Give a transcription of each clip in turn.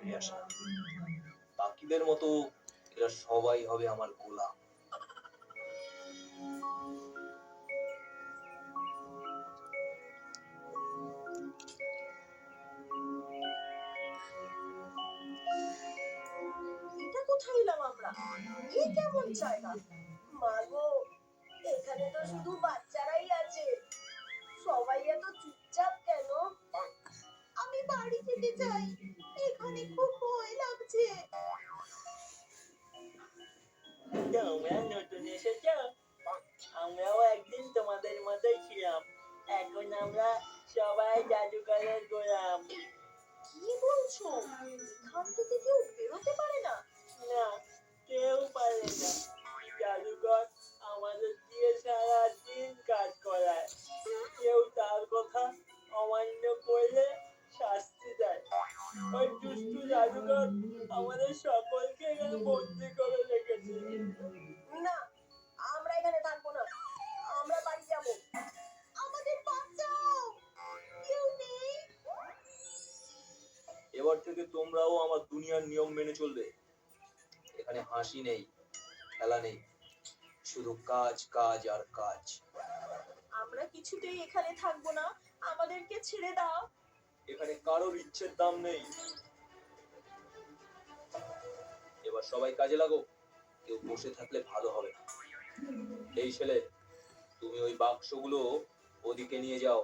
ফিরে আসা। বাকিদের মতো এরা সবাই হবে আমার গোলাম। এটা কোথায় এলাম আমরা? এ কেমন জায়গা? মা গো, এখানে তো শুধু বাচ্চারাই আছে। সবাই এত চুপচাপ কেন? আমি বাড়ি যেতে চাই, এখানে খুব ভয় লাগছে। তোমরা নতুন এসেছো? আমরাও একদিন তোমাদের মতোই ছিলাম। এখন আমরা সবাই জাদুকরের গোলাম। কি বলছো? এখান থেকে কেউ বেরোতে পারে না? না, কেউ পারে না। জাদুকর আমাদের দিয়ে সারাদিন কাজ করায়। কেউ তার কথা অমান্য করলে শাস্তি দেয়। ওই দুষ্টু জাদুকর আমাদের সকলকে এখানে বন্দি করে রেখেছে। না, আমরা এখানে থাকবো না। আমরা বাড়ি যাব। আমাদের বাঁচাও, কেউ নেই? এবার থেকে তোমরাও আমার দুনিয়ার নিয়ম মেনে চলবে। এখানে হাসি নেই, খেলা নেই, শুধু কাজ কাজ আর কাজ। আমরা কিছুতেই এখানে থাকবো না, আমাদেরকে ছেড়ে দাও। এখানে কারোর ইচ্ছের দাম নেই। এবার সবাই কাজে লাগো, কেউ বসে থাকলে ভালো হবে না। এই ছেলে, তুমি ওই বাক্সগুলো ওদিকে নিয়ে যাও।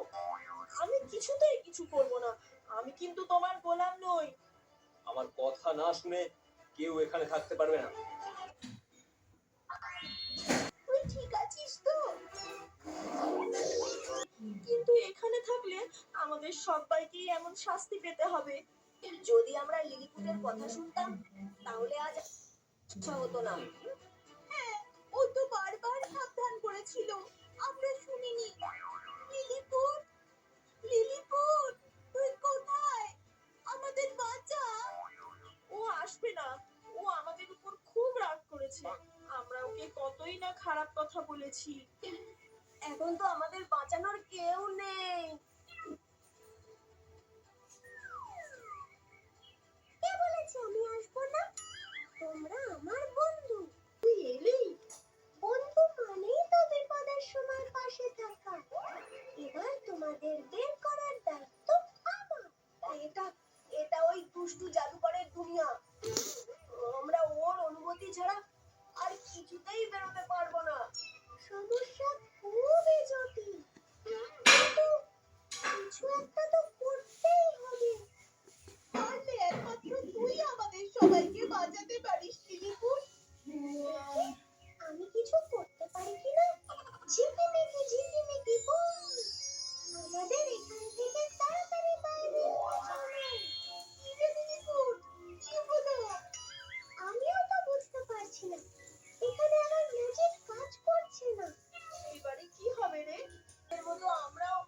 আমি কিছুতেই কিছু করবো না। আমি কিন্তু তোমার গোলাম নই। আমার কথা না শুনে কেউ এখানে থাকতে পারবে না। তুই ঠিক আছিস তো? কিন্তু এখানে থাকলে আমাদের সবাইকেই এমন শাস্তি পেতে হবে। যদি আমরা লিলিপুটের কথা শুনতাম, তাহলে আজ হতো না। হ্যাঁ, ও তো বারবার সাবধান করেছিল, আমরা শুনিনি। লিলিপুট, লিলিপুট, তুই কোথায়? আমাদের বাঁচা। ও আসবে না। ও আমাদের উপর খুব রাগ করেছে। আমরা ওকে কতই না খারাপ কথা বলেছি। এখন তো আমাদের বাঁচানোর কেউ নেই। কে বলেছে আমি আসবো না? তোমরা আমার বন্ধু। তুই এলি? বন্ধু মানেই তো বিপদের সময় পাশে থাকা। এবার তোমাদের বের করার দায়িত্ব আমার। এটা এটা ওই দুষ্টু জাদুকরের দুনিয়া। আমরা ওর অনুমতি ছাড়া আর কিছুতেই বেরোতে পারবো না। সমস্যা খুবই জটিল, কিন্তু কিছু একটা তো করতেই হবে। পারলে একমাত্র তুই আমাদের সবাইকে বাঁচাতে পারিস, লিলিপুট। আমি কিছু করতে পারি কিনা? ঝিকিমিকি ঝিকিমিকি বুম! আমাদের এখান থেকে তাড়াতাড়ি বাইরে নিয়ে চলো। কি রে লিলিপুট, কি হলো? আমিও তো বুঝতে পারছি না, এখানে আমার ম্যাজিক কাজ করছে না। এবারে কি হবে রে? এর মতো আমরাও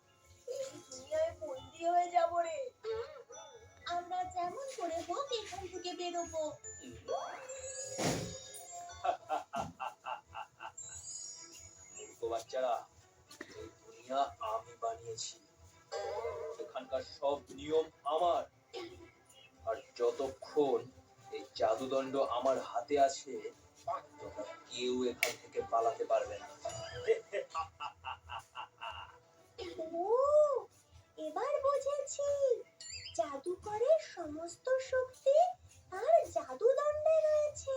এই দুনিয়ায় বন্দী হয়ে যাব রে। আমরা যেমন করে হোক এখান থেকে বেরোবো। মূর্খ বাচ্চারা, এই দুনিয়া আমি বানিয়েছি। এখানকার সব নিয়ম আমার। আর যতক্ষণ এই জাদুদণ্ড আমার হাতে আছে, তোমরা কেউ এখান থেকে পালাতে পারবে না। ও, এবার বুঝেছি। জাদুকরের সমস্ত শক্তি তার জাদুদণ্ডে রয়েছে।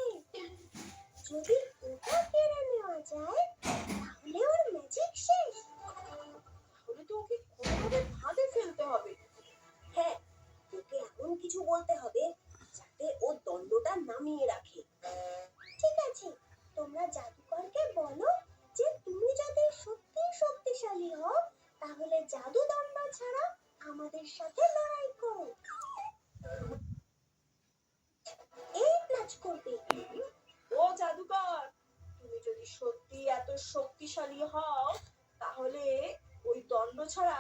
যদি ওটা কেড়ে নেওয়া যায়, তাহলে ওর ম্যাজিক শেষ। তাহলে তো ওকে কোনোভাবে ফাঁদে ফেলতে হবে। হ্যাঁ, ওকে এমন কিছু বলতে হবে যাতে ও দণ্ডটা নামিয়ে রাখে। ঠিক আছে, তোমরা জাদুকরকে বলো যে তুমি যদি সত্যি শক্তিশালী হও, তাহলে জাদুদণ্ড ছাড়া আমাদের সাথে লড়াই করো। এই কাজ করবে। ও জাদুকর, তুমি যদি সত্যি এত শক্তিশালী হও, তাহলে ওই দণ্ড ছাড়া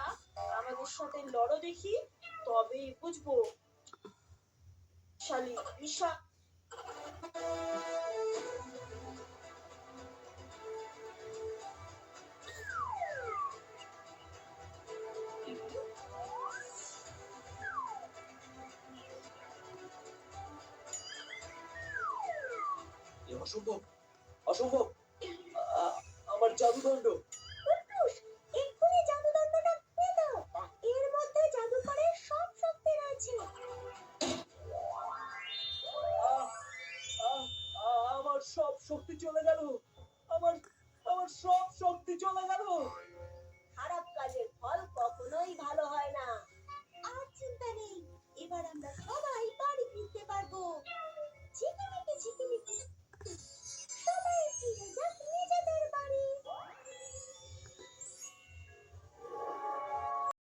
আমাদের সাথে লড়ো দেখি, তবেই বুঝবো। শালী ঈশা। অসম্ভব অসম্ভব আমার জাদুদণ্ড। কুট্টুস, এক্ষুনি জাদুদণ্ডটা ফেলে দাও। এর মধ্যে জাদুকরের সব শক্তি রয়েছে। আহ, আমার সব শক্তি চলে গেল। আমার আমার সব শক্তি চলে গেল। খারাপ কাজের ফল কখনোই ভালো হয় না। আর চিন্তা নেই, এবার আমরা সব